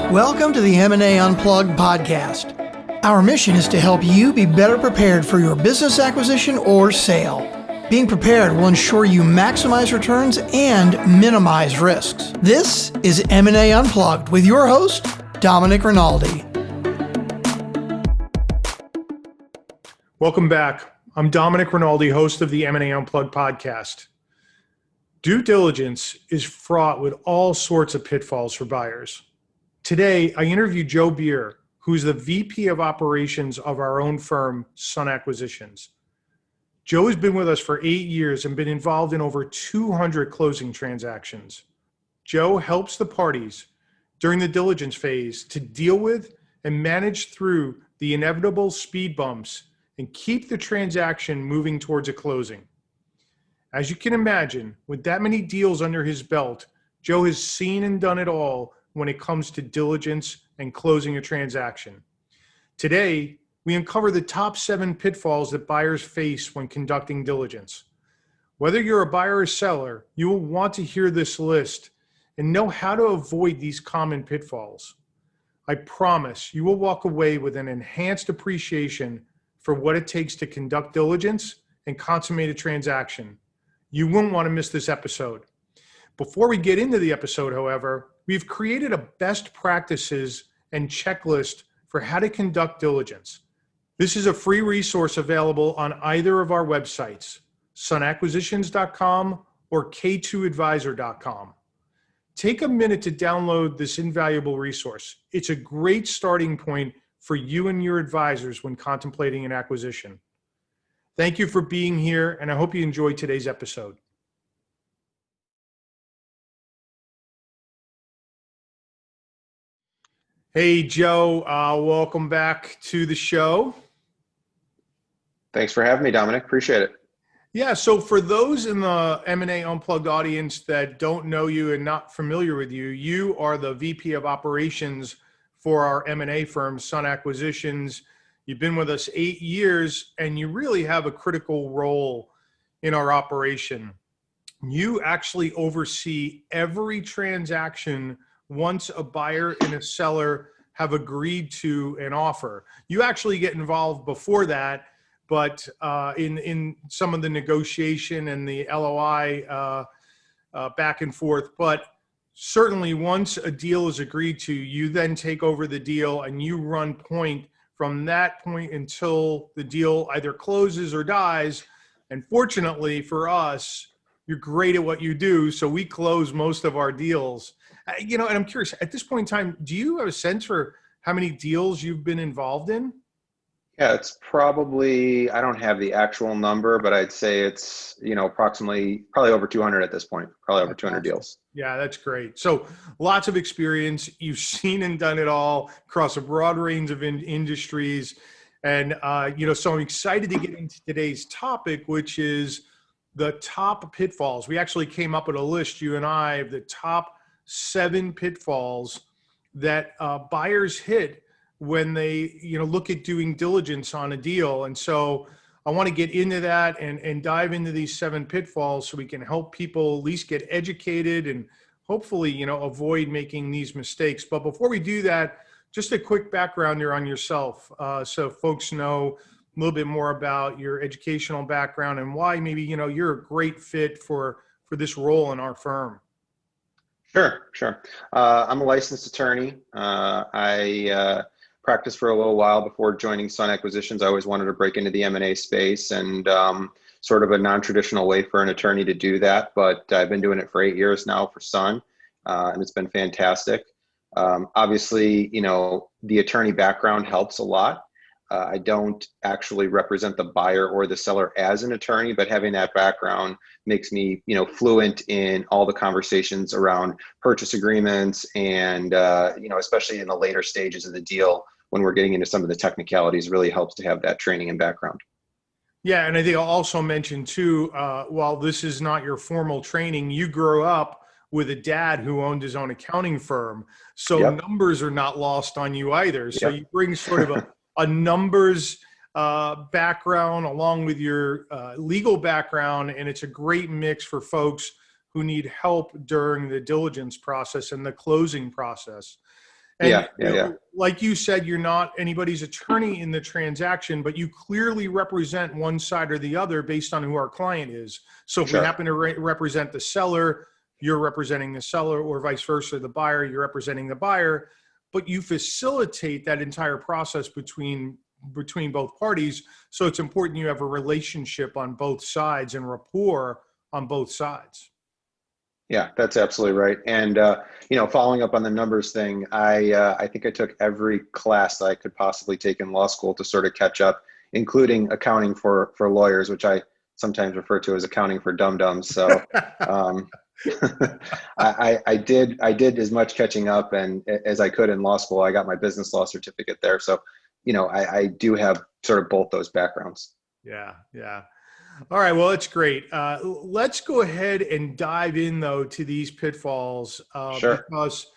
Welcome to the M&A Unplugged podcast. Our mission is to help you be better prepared for your business acquisition or sale. Being prepared will ensure you maximize returns and minimize risks. This is M&A Unplugged with your host, Domenic Rinaldi. Welcome back. I'm Domenic Rinaldi, host of the M&A Unplugged podcast. Due diligence is fraught with all sorts of pitfalls for buyers. Today, I interviewed Joe Beer, who's the VP of Operations of our own firm, Sun Acquisitions. Joe has been with us for 8 years and been involved in over 200 closing transactions. Joe helps the parties during the diligence phase to deal with and manage through the inevitable speed bumps and keep the transaction moving towards a closing. As you can imagine, with that many deals under his belt, Joe has seen and done it all when it comes to diligence and closing a transaction. Today, we uncover the top 7 pitfalls that buyers face when conducting diligence. Whether you're a buyer or seller, you will want to hear this list and know how to avoid these common pitfalls. I promise you will walk away with an enhanced appreciation for what it takes to conduct diligence and consummate a transaction. You won't want to miss this episode. Before we get into the episode, however, we've created a best practices and checklist for how to conduct diligence. This is a free resource available on either of our websites, sunacquisitions.com or k2advisor.com. Take a minute to download this invaluable resource. It's a great starting point for you and your advisors when contemplating an acquisition. Thank you for being here, and I hope you enjoyed today's episode. Hey, Joe, welcome back to the show. Thanks for having me, Dominic. Appreciate it. Yeah, so for those in the M&A Unplugged audience that don't know you and not familiar with you, you are the VP of Operations for our M&A firm, Sun Acquisitions. You've been with us 8 years, and you really have a critical role in our operation. You actually oversee every transaction once a buyer and a seller have agreed to an offer. You actually get involved before that, but in some of the negotiation and the LOI back and forth. But certainly once a deal is agreed to, you then take over the deal and you run point from that point until the deal either closes or dies. And fortunately for us, you're great at what you do, so we close most of our deals. And I'm curious, at this point in time, do you have a sense for how many deals you've been involved in? Yeah, it's probably, I don't have the actual number, but I'd say it's, probably over 200 at this point, probably over 200 deals. Yeah, that's great. So lots of experience. You've seen and done it all across a broad range of industries. And, so I'm excited to get into today's topic, which is the top pitfalls. We actually came up with a list, you and I, of the top 7 pitfalls that buyers hit when they, look at doing diligence on a deal. And so I want to get into that and dive into these 7 pitfalls so we can help people at least get educated and hopefully, avoid making these mistakes. But before we do that, just a quick background here on yourself, so folks know a little bit more about your educational background and why maybe, you're a great fit for this role in our firm. Sure. I'm a licensed attorney. I practiced for a little while before joining Sun Acquisitions. I always wanted to break into the M&A space, and sort of a non-traditional way for an attorney to do that. But I've been doing it for 8 years now for Sun, and it's been fantastic. Obviously, the attorney background helps a lot. I don't actually represent the buyer or the seller as an attorney, but having that background makes me, fluent in all the conversations around purchase agreements and, especially in the later stages of the deal when we're getting into some of the technicalities, really helps to have that training and background. Yeah, and I think I'll also mention too, while this is not your formal training, you grew up with a dad who owned his own accounting firm. So Yep. Numbers are not lost on you either. So Yep. you bring sort of a numbers background along with your legal background, and it's a great mix for folks who need help during the diligence process and the closing process. And like you said, you're not anybody's attorney in the transaction, but you clearly represent one side or the other based on who our client is. So if we happen to represent the seller, you're representing the seller, or vice versa, the buyer, you're representing the buyer, but you facilitate that entire process between both parties. So it's important you have a relationship on both sides and rapport on both sides. Yeah, that's absolutely right. And, following up on the numbers thing, I think I took every class that I could possibly take in law school to sort of catch up, including accounting for lawyers, which I sometimes refer to as accounting for dum-dums. So I did as much catching up and as I could in law school. I got my business law certificate there. So, I do have sort of both those backgrounds. Yeah. All right. Well, it's great. Let's go ahead and dive in, though, to these pitfalls because,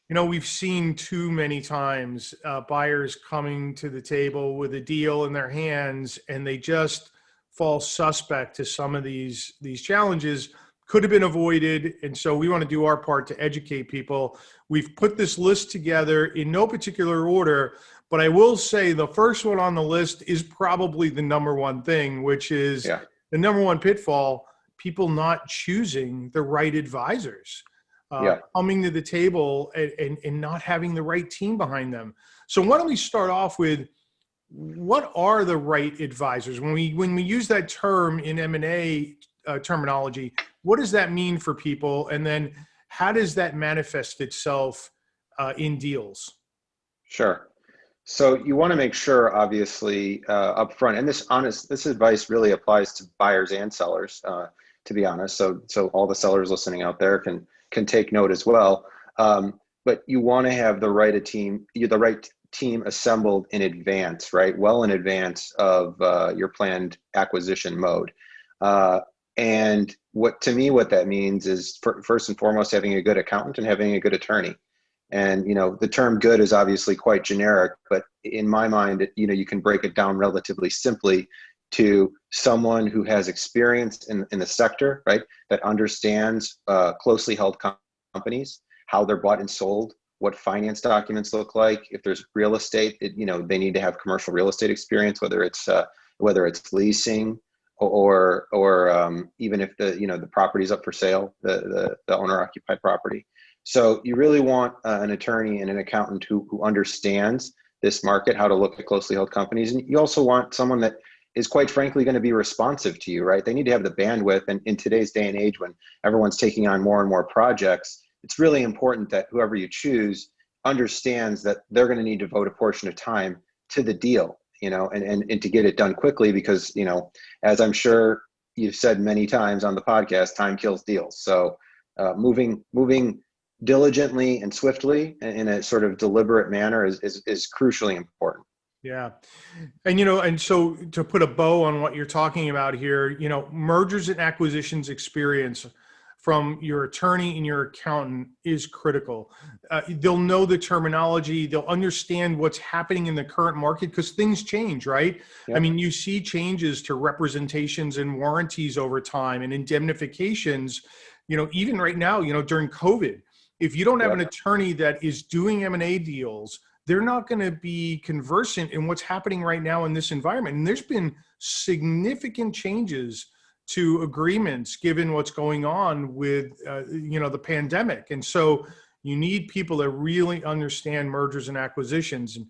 we've seen too many times buyers coming to the table with a deal in their hands and they just fall suspect to some of these challenges. Could have been avoided. And so we want to do our part to educate people. We've put this list together in no particular order, but I will say the first one on the list is probably the number one thing, which is the number one pitfall: people not choosing the right advisors, coming to the table and not having the right team behind them. So why don't we start off with, what are the right advisors? When we use that term in M&A terminology, what does that mean for people? And then how does that manifest itself in deals? Sure. So you want to make sure, obviously, upfront, and this advice really applies to buyers and sellers, to be honest. So all the sellers listening out there can take note as well. But you want to have the right team assembled in advance, right? Well in advance of your planned acquisition mode. And what that means is, first and foremost, having a good accountant and having a good attorney. And, the term good is obviously quite generic, but in my mind, you can break it down relatively simply to someone who has experience in the sector, right? That understands closely held companies, how they're bought and sold, what finance documents look like. If there's real estate, they need to have commercial real estate experience, whether it's leasing or even if the property's up for sale, the owner occupied property. So you really want an attorney and an accountant who understands this market, how to look at closely held companies. And you also want someone that is, quite frankly, going to be responsive to you, right? They need to have the bandwidth. And in today's day and age, when everyone's taking on more and more projects, it's really important that whoever you choose understands that they're going to need to devote a portion of time to the deal, and to get it done quickly, because, as I'm sure you've said many times on the podcast, time kills deals. So moving diligently and swiftly in a sort of deliberate manner is crucially important. Yeah. And, and so to put a bow on what you're talking about here, mergers and acquisitions experience from your attorney and your accountant is critical. They'll know the terminology. They'll understand what's happening in the current market, because things change, right? Yep. I mean, you see changes to representations and warranties over time and indemnifications, even right now, during COVID. If you don't have an attorney that is doing M&A deals, they're not going to be conversant in what's happening right now in this environment. And there's been significant changes to agreements given what's going on with, the pandemic. And so you need people that really understand mergers and acquisitions. And,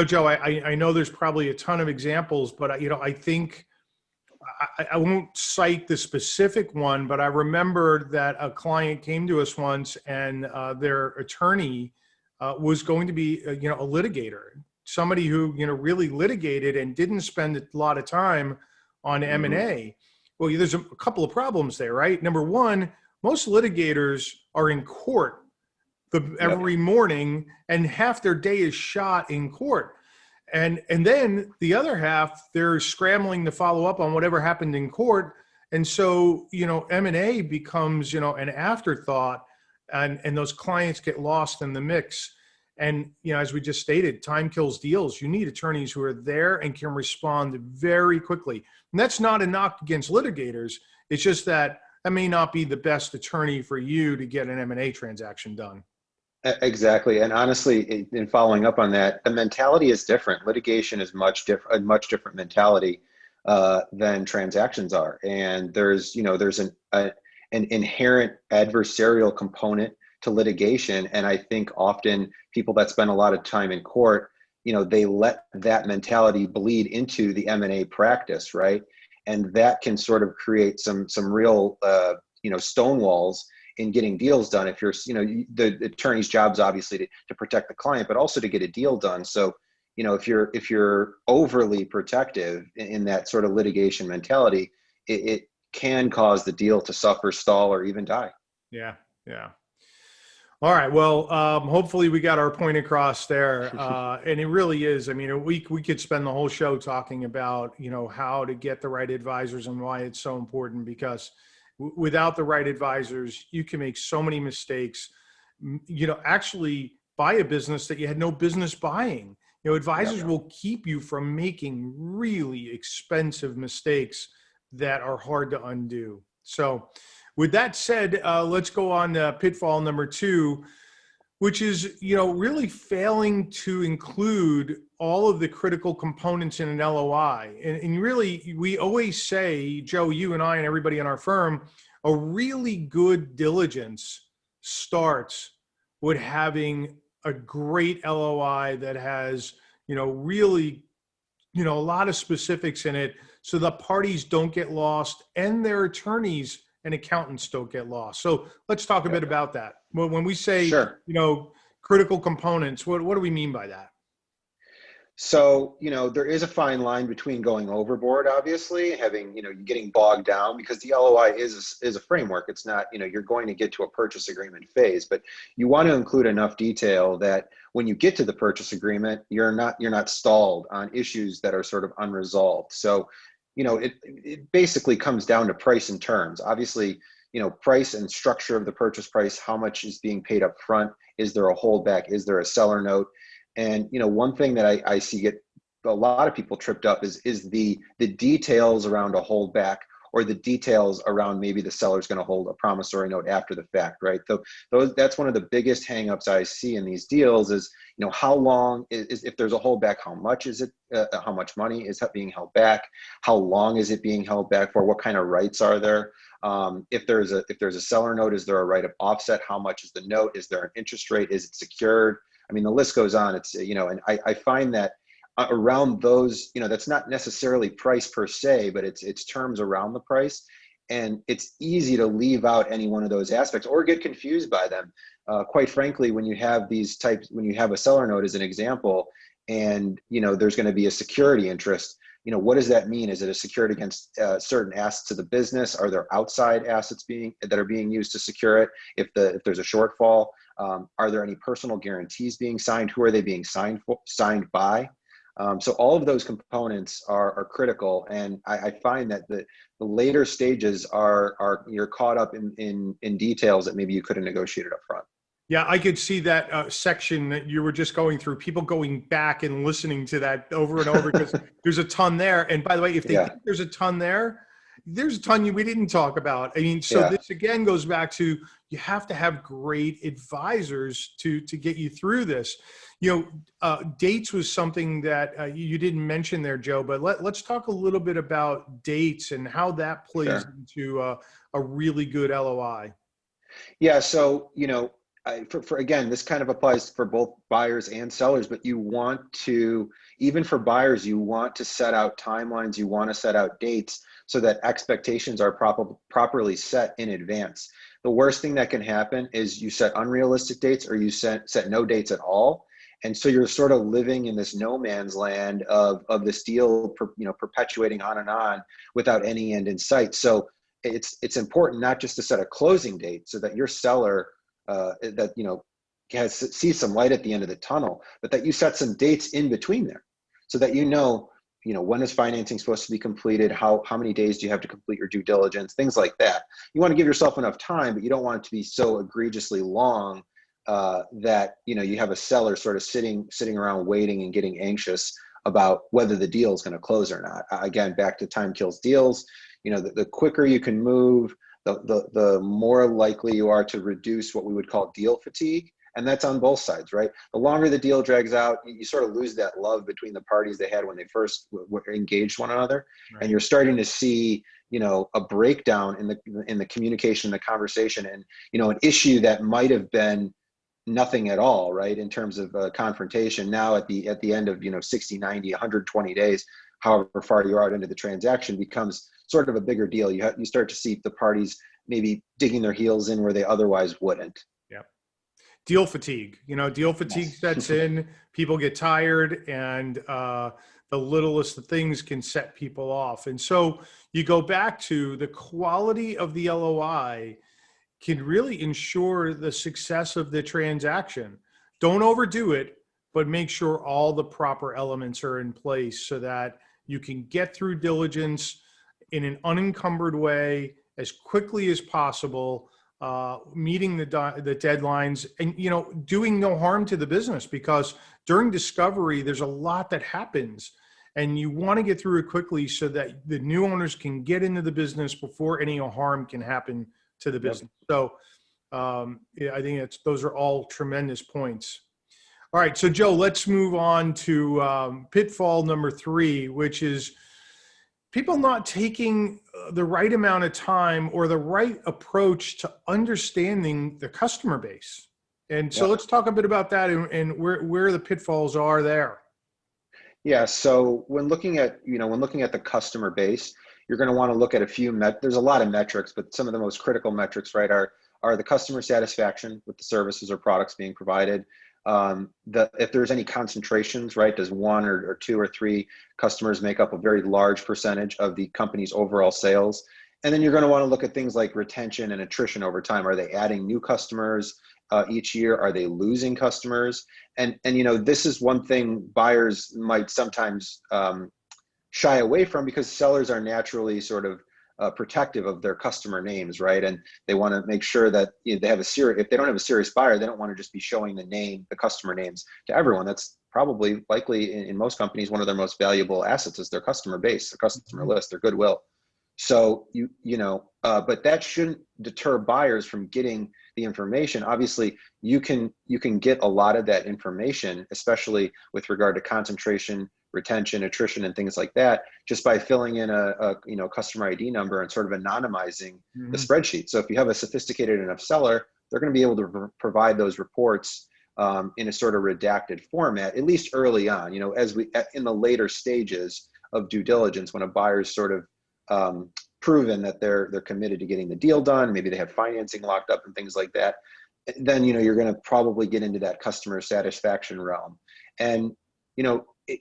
Joe, I know there's probably a ton of examples, but, I think I won't cite the specific one, but I remember that a client came to us once and their attorney was going to be, a litigator, somebody who, really litigated and didn't spend a lot of time on M&A. Well, there's a couple of problems there, right? Number one, most litigators are in court every morning, and half their day is shot in court. And then the other half, they're scrambling to follow up on whatever happened in court. And so, M&A becomes, an afterthought, and those clients get lost in the mix. And, as we just stated, time kills deals. You need attorneys who are there and can respond very quickly. And that's not a knock against litigators. It's just that that may not be the best attorney for you to get an M&A transaction done. Exactly. And honestly, in following up on that, the mentality is different. Litigation is a much different mentality than transactions are. And there's an inherent adversarial component to litigation. And I think often people that spend a lot of time in court, they let that mentality bleed into the M&A practice, right? And that can sort of create some real, stonewalls in getting deals done. If you're, the attorney's job is obviously to protect the client, but also to get a deal done. So, if you're overly protective in that sort of litigation mentality, it can cause the deal to suffer, stall, or even die. Yeah. Yeah. All right. Well, hopefully we got our point across there. And it really is. I mean, we could spend the whole show talking about, how to get the right advisors and why it's so important, because without the right advisors, you can make so many mistakes, actually buy a business that you had no business buying. Advisors will keep you from making really expensive mistakes that are hard to undo. So with that said, let's go on to pitfall number 2, which is, really failing to include all of the critical components in an LOI. And really, we always say, Joe, you and I and everybody in our firm, a really good diligence starts with having a great LOI that has, really, a lot of specifics in it, so the parties don't get lost and their attorneys and accountants don't get lost. So let's talk a bit about that. When we say, Sure. Critical components, what do we mean by that? So, there is a fine line between going overboard, obviously, having, getting bogged down, because the LOI is a framework. It's not, you're going to get to a purchase agreement phase, but you want to include enough detail that when you get to the purchase agreement, you're not stalled on issues that are sort of unresolved. So, it basically comes down to price and terms. Obviously, price and structure of the purchase price, how much is being paid up front? Is there a holdback? Is there a seller note? And, one thing that I see get a lot of people tripped up is the details around a holdback, or the details around maybe the seller's going to hold a promissory note after the fact, right? So that's one of the biggest hangups I see in these deals is, how long is, if there's a holdback, how much is it, how much money is being held back? How long is it being held back for? What kind of rights are there? If there's a seller note, is there a right of offset? How much is the note? Is there an interest rate? Is it secured? I mean, the list goes on. It's, and I find that around those, that's not necessarily price per se, but it's terms around the price. And it's easy to leave out any one of those aspects or get confused by them. Quite frankly, when you have when you have a seller note as an example, and, there's going to be a security interest, what does that mean? Is it a secured against certain assets of the business? Are there outside assets that are being used to secure it? If there's a shortfall, are there any personal guarantees being signed? Who are they being signed by? So all of those components are critical, and I find that the later stages you're caught up in details that maybe you could have negotiated up front. Yeah, I could see that section that you were just going through, people going back and listening to that over and over, because there's a ton there. And by the way, if they think there's a ton there, there's a ton we didn't talk about. I mean, so this again goes back to, you have to have great advisors to get you through this. Dates was something that you didn't mention there, Joe, but let's talk a little bit about dates and how that plays into a really good LOI. Yeah. So, for again, this kind of applies for both buyers and sellers, but you want to, even for buyers, you want to set out timelines, you want to set out dates so that expectations are properly set in advance. The worst thing that can happen is you set unrealistic dates, or you set no dates at all. And so you're sort of living in this no man's land of this deal, perpetuating on and on without any end in sight. So it's important not just to set a closing date so that your seller sees some light at the end of the tunnel, but that you set some dates in between there, so that when is financing supposed to be completed? How many days do you have to complete your due diligence? Things like that. You want to give yourself enough time, but you don't want it to be so egregiously long that you have a seller sort of sitting around waiting and getting anxious about whether the deal is going to close or not. Again, back to time kills deals. The quicker you can move, the more likely you are to reduce what we would call deal fatigue. And that's on both sides, right? The longer the deal drags out, you sort of lose that love between the parties they had when they first engaged one another. Right. And you're starting to see, a breakdown in the communication, the conversation, and, an issue that might have been nothing at all, right? In terms of confrontation. Now at the end of, 60, 90, 120 days, however far you're out into the transaction, becomes sort of a bigger deal. You start to see the parties maybe digging their heels in where they otherwise wouldn't. Deal fatigue, deal fatigue sets in, people get tired, and the littlest of things can set people off. And so you go back to the quality of the LOI can really ensure the success of the transaction. Don't overdo it, but make sure all the proper elements are in place so that you can get through diligence in an unencumbered way as quickly as possible, meeting the deadlines, and doing no harm to the business, because during discovery there's a lot that happens, and you want to get through it quickly so that the new owners can get into the business before any harm can happen to the business. Yep. So I think those are all tremendous points. All right, so Joe, let's move on to pitfall number 3, which is people not taking the right amount of time or the right approach to understanding the customer base. And so let's talk a bit about that and where the pitfalls are there. Yeah. So when looking at the customer base, you're going to want to look at a few there's a lot of metrics, but some of the most critical metrics, right, are the customer satisfaction with the services or products being provided. If there's any concentrations, right, does 1 or 2 or 3 customers make up a very large percentage of the company's overall sales? And then you're going to want to look at things like retention and attrition over time. Are they adding new customers each year? Are they losing customers? And this is one thing buyers might sometimes shy away from, because sellers are naturally sort of protective of their customer names, right? And they want to make sure that they have if they don't have a serious buyer, they don't want to just be showing the customer names to everyone. That's probably likely in most companies, one of their most valuable assets is their customer base, their customer list, their goodwill. So but that shouldn't deter buyers from getting the information. Obviously, you can get a lot of that information, especially with regard to concentration, retention, attrition, and things like that, just by filling in a customer ID number and sort of anonymizing the spreadsheet. So if you have a sophisticated enough seller, they're going to be able to provide those reports in a sort of redacted format, at least early on. As in the later stages of due diligence, when a buyer's sort of proven that they're committed to getting the deal done, maybe they have financing locked up and things like that, then you're going to probably get into that customer satisfaction realm. And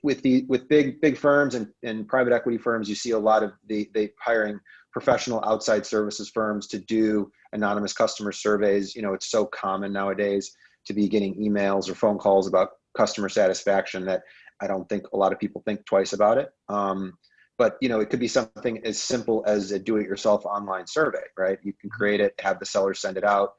with big firms and private equity firms, you see a lot of they hiring professional outside services firms to do anonymous customer surveys. It's so common nowadays to be getting emails or phone calls about customer satisfaction that I don't think a lot of people think twice about it. But it could be something as simple as a do-it-yourself online survey, right? You can create it, have the seller send it out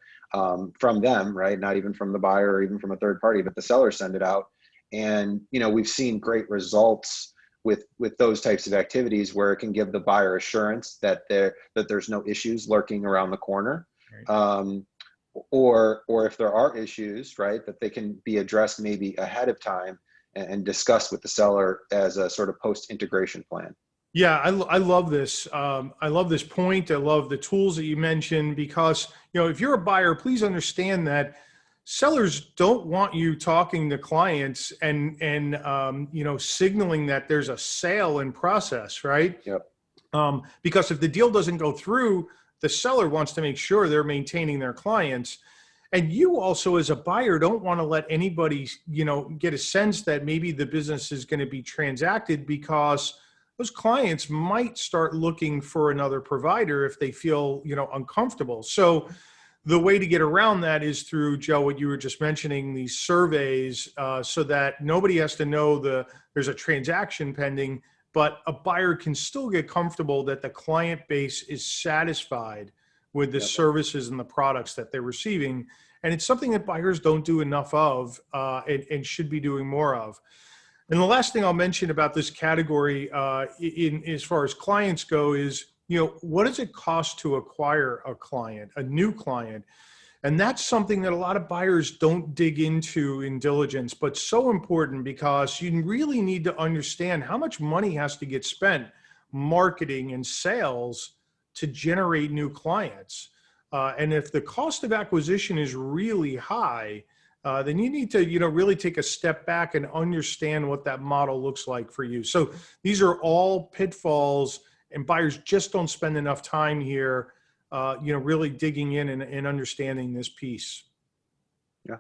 from them, right? Not even from the buyer or even from a third party, but the seller send it out. And we've seen great results with those types of activities where it can give the buyer assurance that there's no issues lurking around the corner, right. Or if there are issues, right, that they can be addressed maybe ahead of time and discussed with the seller as a sort of post-integration plan. Yeah, I love this. I love this point. I love the tools that you mentioned, because, if you're a buyer, please understand that sellers don't want you talking to clients and signaling that there's a sale in process, right? Yep. Because if the deal doesn't go through, the seller wants to make sure they're maintaining their clients. And you also, as a buyer, don't want to let anybody, get a sense that maybe the business is going to be transacted, because those clients might start looking for another provider if they feel, uncomfortable. So the way to get around that is through, Joe, what you were just mentioning, these surveys, so that nobody has to know there's a transaction pending, but a buyer can still get comfortable that the client base is satisfied with the services and the products that they're receiving. And it's something that buyers don't do enough of and should be doing more of. And the last thing I'll mention about this category as far as clients go is what does it cost to acquire a client, a new client? And that's something that a lot of buyers don't dig into in diligence, but so important because you really need to understand how much money has to get spent marketing and sales to generate new clients. And if the cost of acquisition is really high, then you need to, really take a step back and understand what that model looks like for you. So these are all pitfalls, and buyers just don't spend enough time here, really digging in and understanding this piece. Yeah.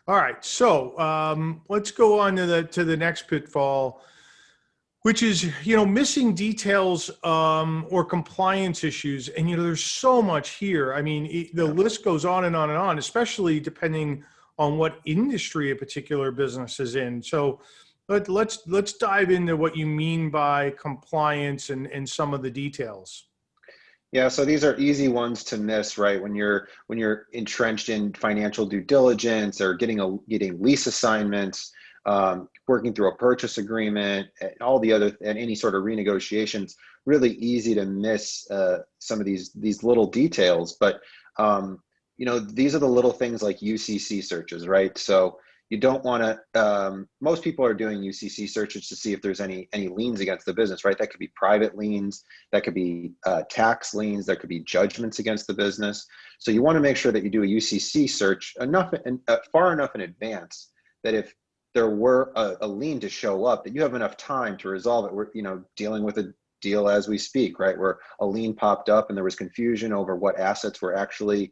All right. So let's go on to the next pitfall, which is, missing details or compliance issues. And, there's so much here. I mean, the list goes on and on and on, especially depending on what industry a particular business is in. So let's dive into what you mean by compliance and some of the details. Yeah, so these are easy ones to miss, right? When you're entrenched in financial due diligence or getting lease assignments, working through a purchase agreement, and any sort of renegotiations. Really easy to miss some of these little details, but these are the little things like UCC searches, right? So you don't want to. Most people are doing UCC searches to see if there's any liens against the business, right? That could be private liens, that could be tax liens, that could be judgments against the business. So you want to make sure that you do a UCC search far enough in advance that if there were a lien to show up, that you have enough time to resolve it. We're dealing with a deal as we speak, right? Where a lien popped up and there was confusion over what assets were actually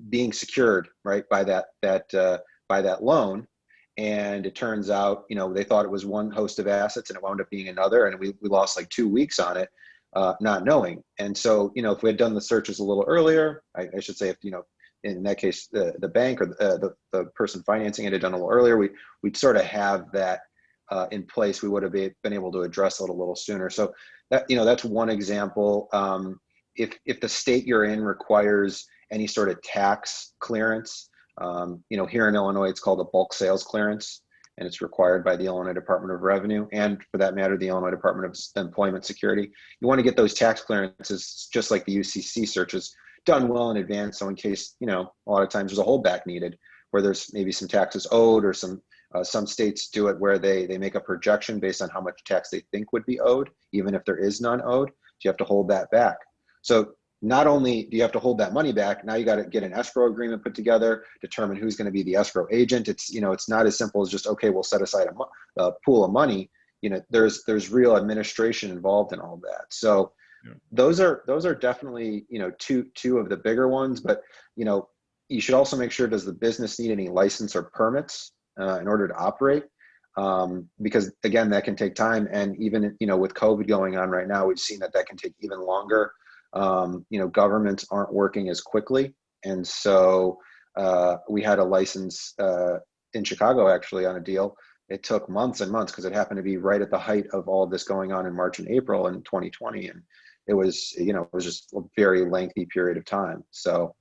being secured, right, by that loan. And it turns out, they thought it was one host of assets and it wound up being another. And we lost like 2 weeks on it, not knowing. And so, if we had done the searches a little earlier, I should say, if, in that case, the bank or the person financing it had done a little earlier, we'd sort of have that in place. We would have been able to address it a little sooner. So that, that's one example. If the state you're in requires any sort of tax clearance, here in Illinois, it's called a bulk sales clearance, and it's required by the Illinois Department of Revenue, and for that matter, the Illinois Department of Employment Security. You want to get those tax clearances, just like the UCC searches, done well in advance. So in case, a lot of times there's a holdback needed where there's maybe some taxes owed, or some states do it where they make a projection based on how much tax they think would be owed, even if there is none owed. So you have to hold that back. So not only do you have to hold that money back, now you got to get an escrow agreement put together, determine who's going to be the escrow agent. It's, it's not as simple as just, okay, we'll set aside a pool of money. There's real administration involved in all that. So yeah. Those are definitely, two of the bigger ones, but, you should also make sure, does the business need any license or permits in order to operate? Because again, that can take time. And even, with COVID going on right now, we've seen that can take even longer. Governments aren't working as quickly. And so we had a license in Chicago, actually, on a deal. It took months and months because it happened to be right at the height of all of this going on in March and April in 2020. And it was just a very lengthy period of time. So,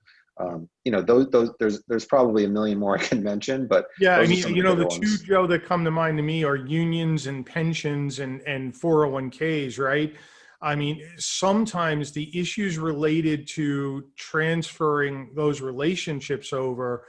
there's probably a million more I can mention, but yeah, I mean, the two, Joe, that come to mind to me are unions and pensions and 401ks, right? I mean, sometimes the issues related to transferring those relationships over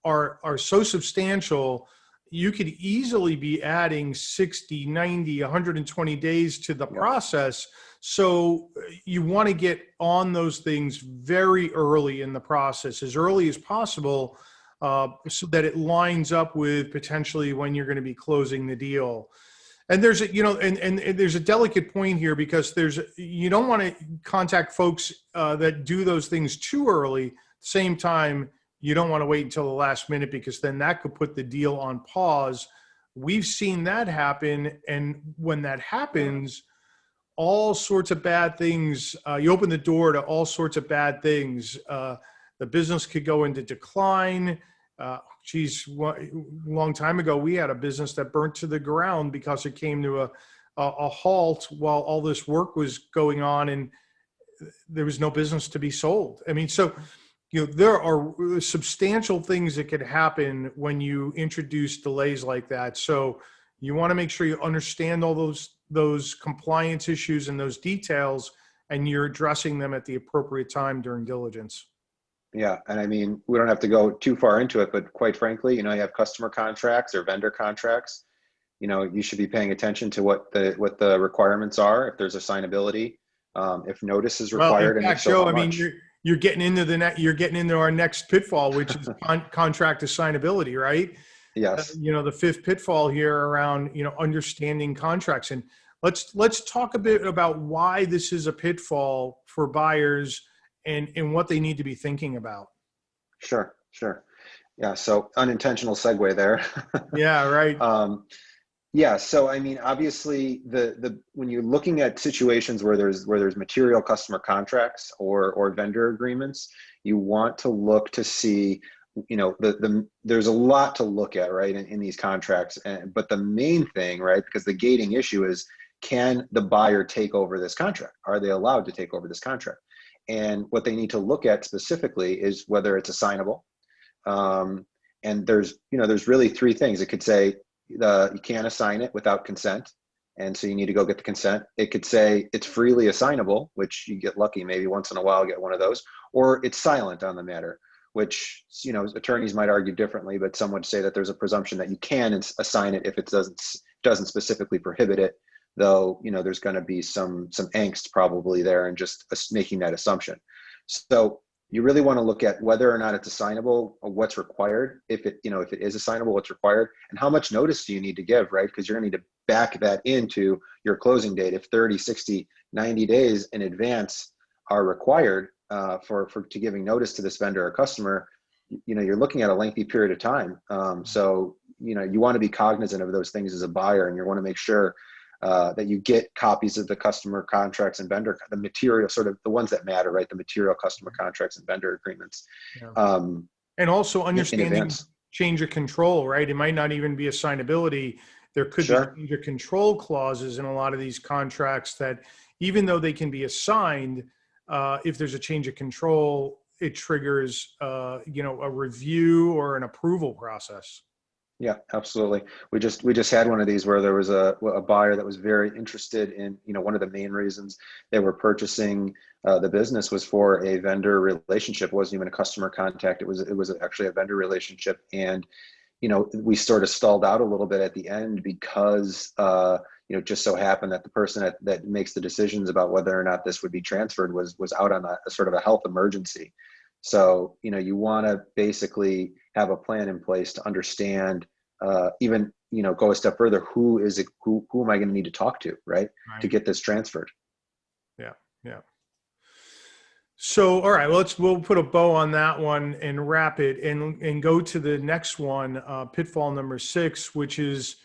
are so substantial, you could easily be adding 60, 90, 120 days to the process. So you want to get on those things very early in the process, as early as possible, so that it lines up with potentially when you're going to be closing the deal. And there's and there's a delicate point here, because you don't want to contact folks that do those things too early. At the same time, you don't want to wait until the last minute, because then that could put the deal on pause. We've seen that happen. And when that happens, all sorts of bad things, you open the door to all sorts of bad things. The business could go into decline. A long time ago, we had a business that burnt to the ground because it came to a halt while all this work was going on, and there was no business to be sold. I mean, so, there are substantial things that could happen when you introduce delays like that. So you want to make sure you understand all those compliance issues and those details and you're addressing them at the appropriate time during diligence. Yeah. And I mean, we don't have to go too far into it, but quite frankly, you have customer contracts or vendor contracts. You should be paying attention to what the requirements are. If there's assignability, if notice is Well, in required, and if fact, so, Joe, how I mean, much. you're getting into you're getting into our next pitfall, which is contract assignability, right? Yes. The fifth pitfall here around, understanding contracts. And let's talk a bit about why this is a pitfall for buyers and what they need to be thinking about. Sure. Yeah. So unintentional segue there. Yeah, right. Yeah. So I mean, obviously, the when you're looking at situations where there's material customer contracts or vendor agreements, you want to look to see, there's a lot to look at, right, in these contracts. But the main thing, right, because the gating issue is, can the buyer take over this contract? Are they allowed to take over this contract? And what they need to look at specifically is whether it's assignable. And there's really three things. It could say you can't assign it without consent, and so you need to go get the consent. It could say it's freely assignable, which you get lucky, maybe once in a while get one of those, or it's silent on the matter, which attorneys might argue differently, but some would say that there's a presumption that you can assign it if it doesn't specifically prohibit it, though there's going to be some angst probably there and just making that assumption. So you really want to look at whether or not it's assignable, or what's required. If it is assignable, what's required, and how much notice do you need to give, right? Because you're going to need to back that into your closing date. If 30, 60, 90 days in advance are required to giving notice to this vendor or customer, you're looking at a lengthy period of time. So you want to be cognizant of those things as a buyer, and you want to make sure that you get copies of the customer contracts and vendor, the material, sort of the ones that matter, right? The material customer contracts and vendor agreements. Yeah. And also understanding change of control, right? It might not even be assignability. There could be change of control clauses in a lot of these contracts that, even though they can be assigned, if there's a change of control, it triggers, a review or an approval process. Yeah, absolutely. We just had one of these where there was a buyer that was very interested in, one of the main reasons they were purchasing the business was for a vendor relationship. It wasn't even a customer contact. It was actually a vendor relationship. And, we sort of stalled out a little bit at the end because, just so happened that the person that makes the decisions about whether or not this would be transferred was out on a sort of a health emergency. So, you want to basically have a plan in place to understand, even, go a step further. Who am I going to need to talk to, right, to get this transferred? Yeah. So, all right, we'll put a bow on that one and wrap it and go to the next one, pitfall number 6, which is,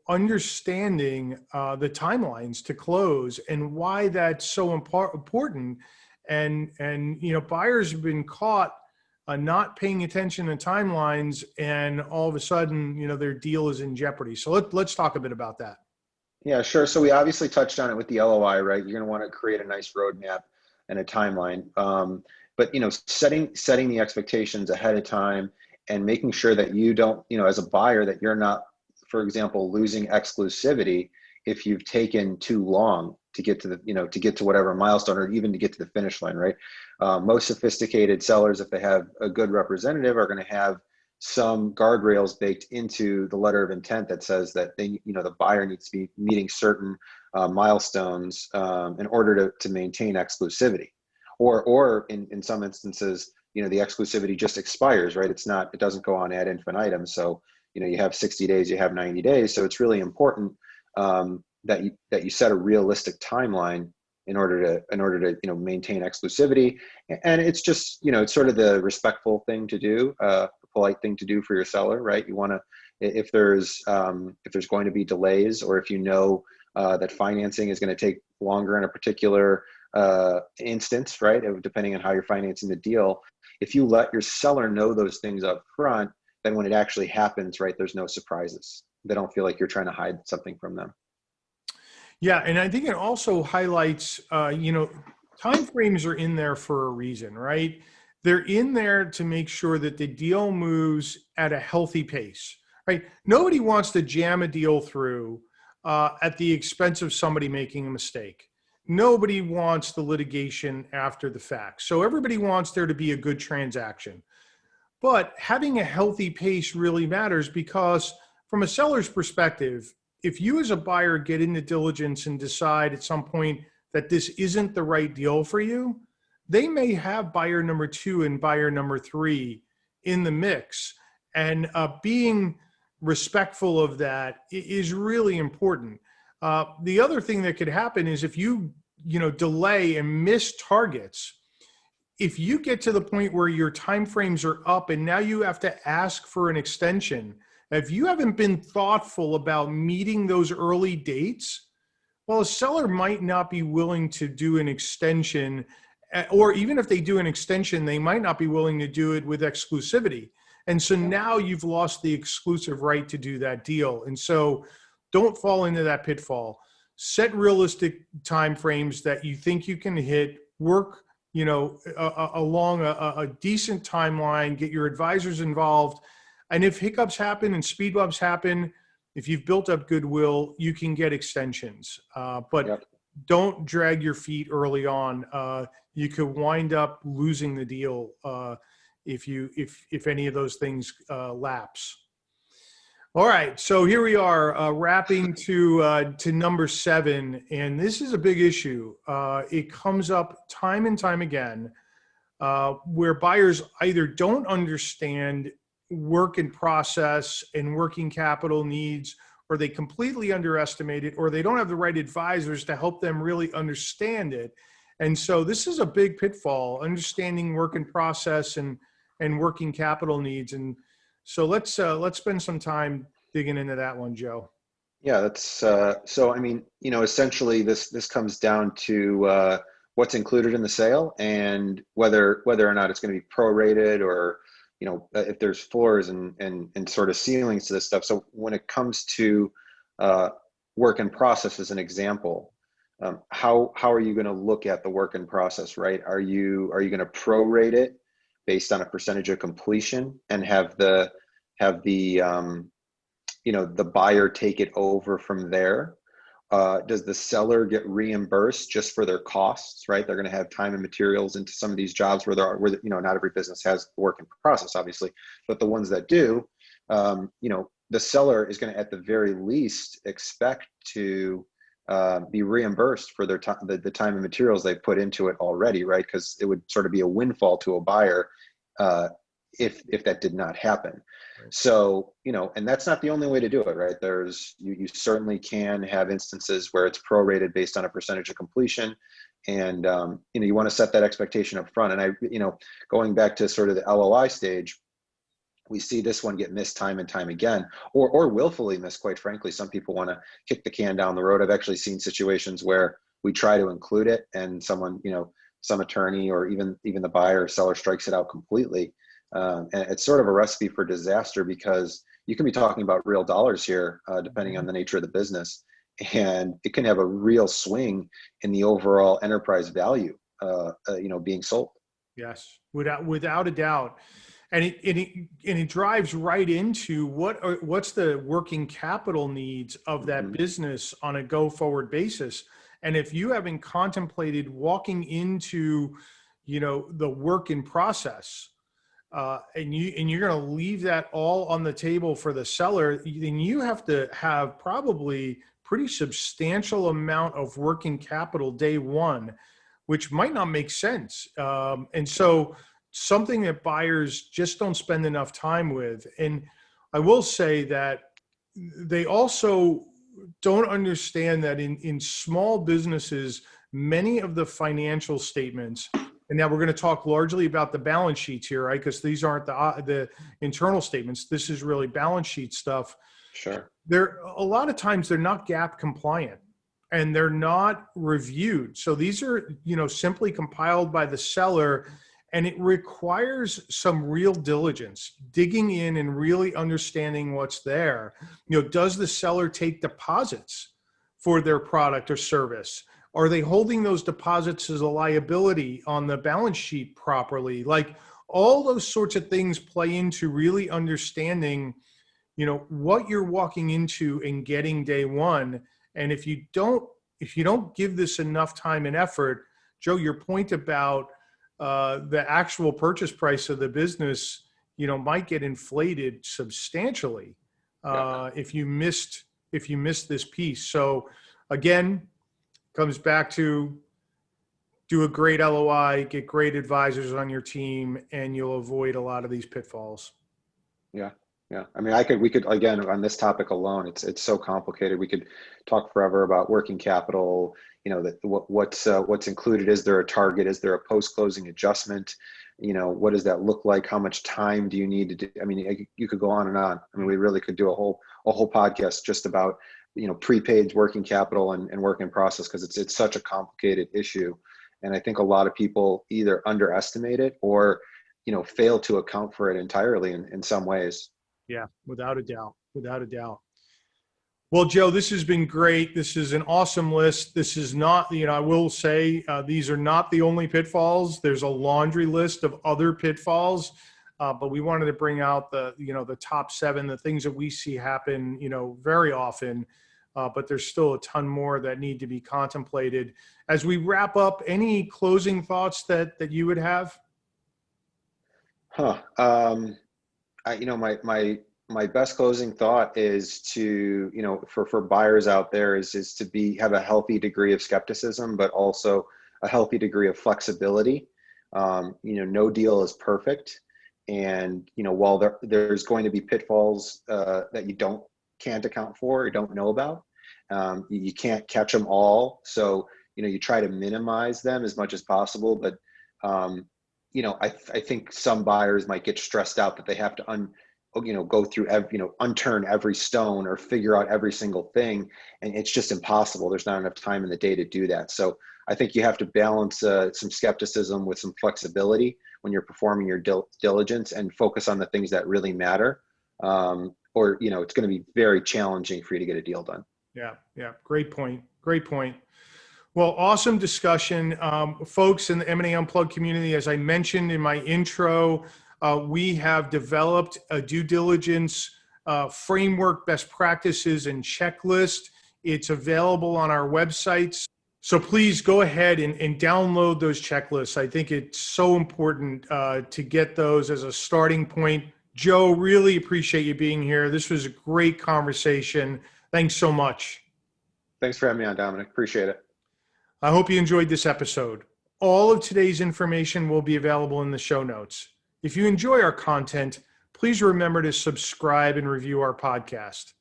understanding the timelines to close and why that's so important. And buyers have been caught not paying attention to timelines, and all of a sudden, their deal is in jeopardy. So let's talk a bit about that. Yeah, sure. So we obviously touched on it with the LOI, right? You're going to want to create a nice roadmap and a timeline. But setting the expectations ahead of time and making sure that you don't, as a buyer, that you're not, for example, losing exclusivity if you've taken too long to get to to get to whatever milestone, or even to get to the finish line, right? Most sophisticated sellers, if they have a good representative, are going to have some guardrails baked into the letter of intent that says that the buyer needs to be meeting certain milestones in order to maintain exclusivity, or in some instances, the exclusivity just expires, right? It doesn't go on ad infinitum. So you have 60 days, you have 90 days. So it's really important that you set a realistic timeline in order to maintain exclusivity. And it's just it's sort of the respectful thing to do, polite thing to do for your seller, right? You want to, if there's going to be delays, or if that financing is going to take longer in a particular instance, right? Depending on how you're financing the deal, if you let your seller know those things up front, then when it actually happens, right, there's no surprises. They don't feel like you're trying to hide something from them. Yeah, and I think it also highlights, time frames are in there for a reason, right? They're in there to make sure that the deal moves at a healthy pace, right? Nobody wants to jam a deal through at the expense of somebody making a mistake. nobody wants the litigation after the fact. So everybody wants there to be a good transaction. But having a healthy pace really matters, because from a seller's perspective, if you as a buyer get into diligence and decide at some point that this isn't the right deal for you, they may have buyer number 2 and buyer number 3 in the mix. And being respectful of that is really important. The other thing that could happen is if you delay and miss targets, if you get to the point where your timeframes are up and now you have to ask for an extension, if you haven't been thoughtful about meeting those early dates, well, a seller might not be willing to do an extension, or even if they do an extension, they might not be willing to do it with exclusivity. And so now you've lost the exclusive right to do that deal. And so don't fall into that pitfall. Set realistic timeframes that you think you can hit, work along a decent timeline, get your advisors involved. And if hiccups happen and speed bumps happen, if you've built up goodwill, you can get extensions. But don't drag your feet early on. You could wind up losing the deal if any of those things lapse. All right, so here we are, wrapping to number 7, and this is a big issue. It comes up time and time again, where buyers either don't understand work in process and working capital needs, or they completely underestimate it, or they don't have the right advisors to help them really understand it. And so this is a big pitfall, understanding work in process and working capital needs. And so let's spend some time digging into that one, Joe. Yeah, that's so. I mean, essentially, this comes down to what's included in the sale and whether or not it's going to be prorated, or if there's floors and sort of ceilings to this stuff. So when it comes to work in process, as an example, how are you going to look at the work in process, right? Are you going to prorate it based on a percentage of completion and have the buyer take it over from there? Does the seller get reimbursed just for their costs, right? They're going to have time and materials into some of these jobs where not every business has work in process, obviously, but the ones that do, the seller is going to, at the very least, expect to be reimbursed for their time, the time and materials they put into it already, right? Because it would sort of be a windfall to a buyer if that did not happen. Right. So, and that's not the only way to do it, right? You certainly can have instances where it's prorated based on a percentage of completion. And, you want to set that expectation up front. And going back to sort of the LOI stage, we see this one get missed time and time again, or willfully missed, quite frankly. Some people want to kick the can down the road. I've actually seen situations where we try to include it and someone, some attorney or even the buyer or seller strikes it out completely. And it's sort of a recipe for disaster, because you can be talking about real dollars here, depending on the nature of the business. And it can have a real swing in the overall enterprise value, being sold. Yes, without a doubt. And it drives right into what's the working capital needs of that business on a go forward basis. And if you haven't contemplated walking into, the work in process, and you're going to leave that all on the table for the seller, then you have to have probably pretty substantial amount of working capital day one, which might not make sense. And so something that buyers just don't spend enough time with. And I will say that they also don't understand that in small businesses, many of the financial statements, and now we're going to talk largely about the balance sheets here, right? Because these aren't the internal statements. This is really balance sheet stuff. Sure. A lot of times they're not GAAP compliant and they're not reviewed. So these are, simply compiled by the seller, and it requires some real diligence, digging in and really understanding what's there. Does the seller take deposits for their product or service? Are they holding those deposits as a liability on the balance sheet properly? Like, all those sorts of things play into really understanding, what you're walking into and getting day one. And if you don't if you don't give this enough time and effort, Joe, your point about the actual purchase price of the business, might get inflated substantially if you missed this piece. So again, comes back to do a great LOI, get great advisors on your team, and you'll avoid a lot of these pitfalls. Yeah. Yeah. I mean, we could, again, on this topic alone, it's so complicated. We could talk forever about working capital, what's included. Is there a target? Is there a post-closing adjustment? What does that look like? How much time do you need to do? I mean, you could go on and on. I mean, we really could do a whole podcast just about, prepaid working capital and work in process, because it's such a complicated issue. And I think a lot of people either underestimate it or, fail to account for it entirely in some ways. Yeah, without a doubt. Well, Joe, this has been great. This is an awesome list. This is not, I will say, these are not the only pitfalls. There's a laundry list of other pitfalls, but we wanted to bring out the top 7, the things that we see happen, very often. But there's still a ton more that need to be contemplated. As we wrap up, any closing thoughts that you would have? My best closing thought is to, for buyers out there is to have a healthy degree of skepticism, but also a healthy degree of flexibility. No deal is perfect. And, while there's going to be pitfalls that you can't account for or don't know about, you can't catch them all. So, you try to minimize them as much as possible. But, I think some buyers might get stressed out that they have to go through unturn every stone or figure out every single thing. And it's just impossible. There's not enough time in the day to do that. So I think you have to balance some skepticism with some flexibility when you're performing your diligence, and focus on the things that really matter. Or it's going to be very challenging for you to get a deal done. Yeah. Great point. Well, awesome discussion. Folks in the M&A Unplugged community, as I mentioned in my intro, we have developed a due diligence framework, best practices, and checklist. It's available on our websites. So please go ahead and download those checklists. I think it's so important to get those as a starting point. Joe, really appreciate you being here. This was a great conversation. Thanks so much. Thanks for having me on, Dominic. Appreciate it. I hope you enjoyed this episode. All of today's information will be available in the show notes. If you enjoy our content, please remember to subscribe and review our podcast.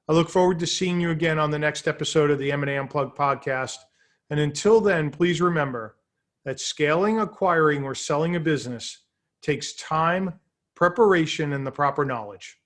I look forward to seeing you again on the next episode of the M&A Unplugged podcast. And until then, please remember that scaling, acquiring, or selling a business takes time, preparation, and the proper knowledge.